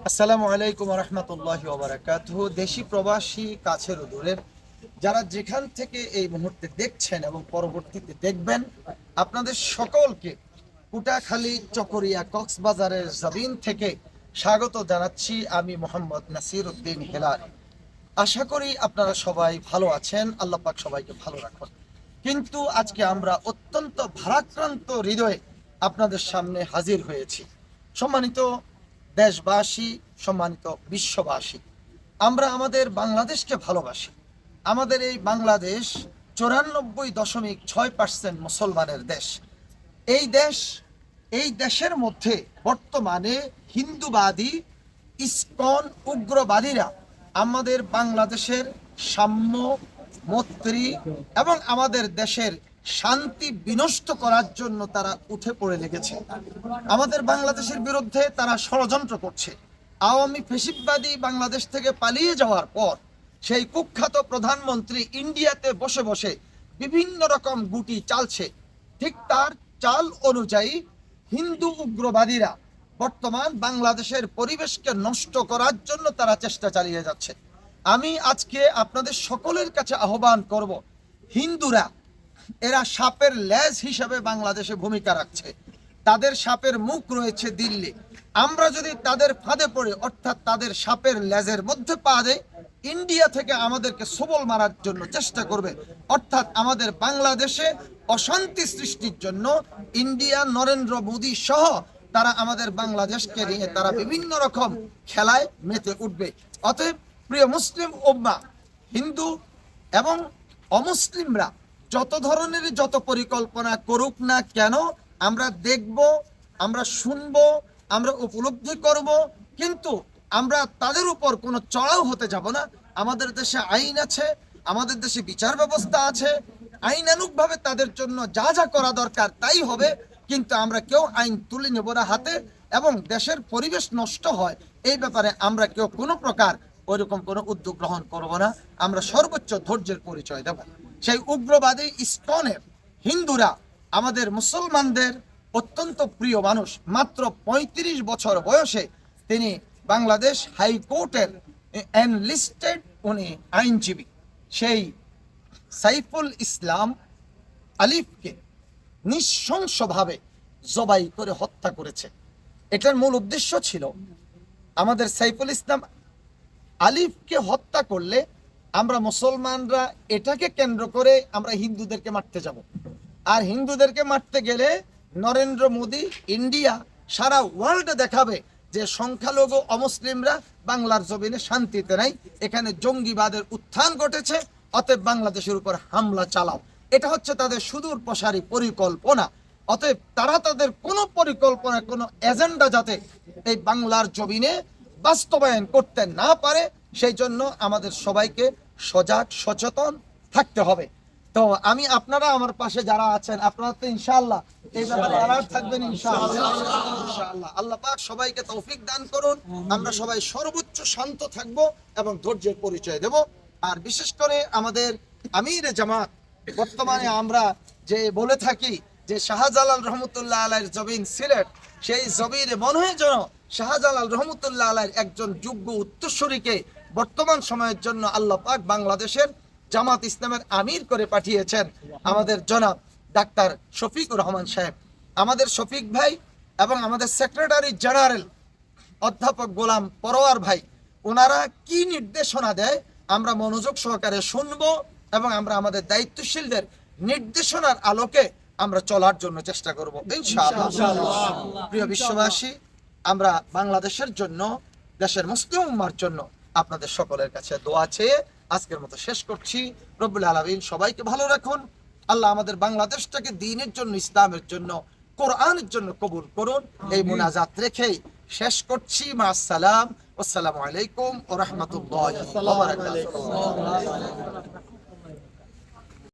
আসসালামু আলাইকুম রহমতুল্লাহি ওয়া বারাকাতুহু। দেশি প্রবাসী কাছের ও দূরের যারা যেখান থেকে এই মুহূর্তে দেখছেন এবং পরবর্তীতে দেখবেন, আপনাদের সকলকে কুটাখালী, চকরিয়া, কক্সবাজারের জমিন থেকে স্বাগত জানাচ্ছি। আমি মোহাম্মদ নাসির উদ্দিন হেলাল। আশা করি আপনারা সবাই ভালো আছেন, আল্লাহ পাক সবাইকে ভালো রাখুন। কিন্তু আজকে আমরা অত্যন্ত ভারাক্রান্ত হৃদয়ে আপনাদের সামনে হাজির হয়েছি। সম্মানিত দেশবাসী, সম্মানিত বিশ্ববাসী, আমরা আমাদের বাংলাদেশকে ভালোবাসি। আমাদের এই বাংলাদেশ 94.6% মুসলমানের দেশ। এই দেশের মধ্যে বর্তমানে হিন্দুবাদী, ইসকন, উগ্রবাদীরা আমাদের বাংলাদেশের সাম্য, মৈত্রী এবং আমাদের দেশের শান্তি বিনষ্ট করার জন্য তারা উঠে পড়ে লেগেছে। আমাদের বাংলাদেশের বিরুদ্ধে তারা ষড়যন্ত্র করছে। আওয়ামী ফ্যাসিবাদী বাংলাদেশ থেকে পালিয়ে যাওয়ার পর সেই কুখ্যাত প্রধানমন্ত্রী ইন্ডিয়াতে বসে বসে বিভিন্ন রকম গুটি চালছে। ঠিক তার চাল অনুযায়ী হিন্দু উগ্রবাদীরা বর্তমান বাংলাদেশের পরিবেশকে নষ্ট করার জন্য তারা চেষ্টা চালিয়ে যাচ্ছে। আমি আজকে আপনাদের সকলের কাছে আহ্বান করব, হিন্দুরা এরা সাপের লেজ হিসাবে বাংলাদেশে ভূমিকা রাখছে। তাদের সাপের মুখ রয়েছে দিল্লি। আমরা যদি তাদের ফাঁদে পড়ে, অর্থাৎ তাদের সাপের লেজের মধ্যে পা দেয়, ইন্ডিয়া থেকে আমাদেরকে সবল মারার জন্য চেষ্টা করবে। অর্থাৎ আমাদের বাংলাদেশে অশান্তি সৃষ্টির জন্য ইন্ডিয়া, নরেন্দ্র মোদী সহ তারা আমাদের বাংলাদেশকে নিয়ে তারা বিভিন্ন রকম খেলায় মেতে উঠবে। অতএব প্রিয় মুসলিম উম্মাহ, হিন্দু এবং অমুসলিমরা যত পরিকল্পনা করুক না কেন, আমরা দেখব, আমরা শুনবো, আমরা উপলব্ধি করব, কিন্তু আমরা তাদের উপর কোনো চড়াও হতে যাব না। আমাদের দেশে আইন আছে, আমাদের দেশে বিচার ব্যবস্থা আছে, আইনানুগভাবে তাদের জন্য যা যা করা দরকার তাই হবে। কিন্তু আমরা কেউ আইন তুলে নেব না হাতে, এবং দেশের পরিবেশ নষ্ট হয় এই ব্যাপারে আমরা কেউ কোনো প্রকার ওইরকম কোনো উদ্যোগ গ্রহণ করব না। আমরা সর্বোচ্চ ধৈর্যের পরিচয় দেব। সেই উগ্রবাদী ইসকনের হিন্দুরা আমাদের মুসলমানদের অত্যন্ত প্রিয় মানুষ। মাত্র ৩৫ বছর বয়সে তিনি বাংলাদেশ হাইকোর্টের এনলিস্টেড উনি আইনজীবী, সেই সাইফুল ইসলাম আলিফকে নৃশংসভাবে জবাই করে হত্যা করেছে। এটার মূল উদ্দেশ্য ছিল, আমাদের সাইফুল ইসলাম আলিফকে হত্যা করলে আমরা মুসলমানরা এটাকে কেন্দ্র করে আমরা হিন্দুদেরকে মারতে যাব। আর হিন্দুদেরকে মারতে গেলে নরেন্দ্র মোদী, ইন্ডিয়া, সারা ওয়ার্ল্ডে দেখাবে যে সংখ্যালঘু অমুসলিমরা বাংলার জমিনে শান্তিতে নাই, এখানে জঙ্গিবাদের উত্থান ঘটেছে, অতএব বাংলাদেশের উপর হামলা চালাও। এটা হচ্ছে তাদের সুদূর প্রসারী পরিকল্পনা। অতএব তারা তাদের কোনো পরিকল্পনা, কোনো এজেন্ডা যাতে এই বাংলার জমিনে বাস্তবায়ন করতে না পারে, সেই জন্য আমাদের সবাইকে সজাগ, সচেতন থাকতে হবে। তো আমি, আপনারা আমার পাশে যারা আছেন, আপনারা তো ইনশাআল্লাহ এই ব্যাপারে অ্যালার্ট থাকবেন ইনশাআল্লাহ। আল্লাহ পাক সবাইকে তৌফিক দান করুন। আমরা সবাই সর্বোচ্চ শান্ত থাকব এবং ধৈর্যের পরিচয় দেব। আর বিশেষ করে আমাদের আমিরে জামাত, বর্তমানে আমরা যে বলে থাকি যে শাহজালাল রহমতুল্লাহ আলাইহির জমিন সিলেট, সেই জমিনে মনে হয় যেন শাহজালাল রহমতুল্লাহ আলাইহির একজন যোগ্য উত্তরসূরিকে বর্তমান সময়ের জন্য আল্লাহ পাক বাংলাদেশের জামাত ইসলামের আমির করে পাঠিয়েছেন, আমাদের জনাব ডাক্তার শফিকুর রহমান সাহেব। আমাদের শফিক ভাই এবং আমাদের সেক্রেটারি জেনারেল অধ্যাপক গোলাম পরোয়ার ভাই, ওনারা কি নির্দেশনা দেয় আমরা মনোযোগ সহকারে শুনব এবং আমরা আমাদের দায়িত্বশীলদের নির্দেশনার আলোকে আমরা চলার জন্য চেষ্টা করব ইনশাআল্লাহ। প্রিয় বিশ্ববাসী, আমরা বাংলাদেশের জন্য, দেশের মুসলিম উম্মার জন্য আপনাদের সকলের কাছে দোয়া চেয়ে আজকের মতো শেষ করছি। রব্বুল আলামিন সবাইকে ভালো রাখুন। আল্লাহ আমাদের বাংলাদেশটাকে দ্বীনের জন্য, ইসলামের জন্য, কোরআনের জন্য কবুল করুন। এই মুনাজাত রেখেই শেষ করছি। মা'আস-সালাম, আসসালামু আলাইকুম ওয়া রাহমাতুল্লাহি ওয়া বারাকাতুহু।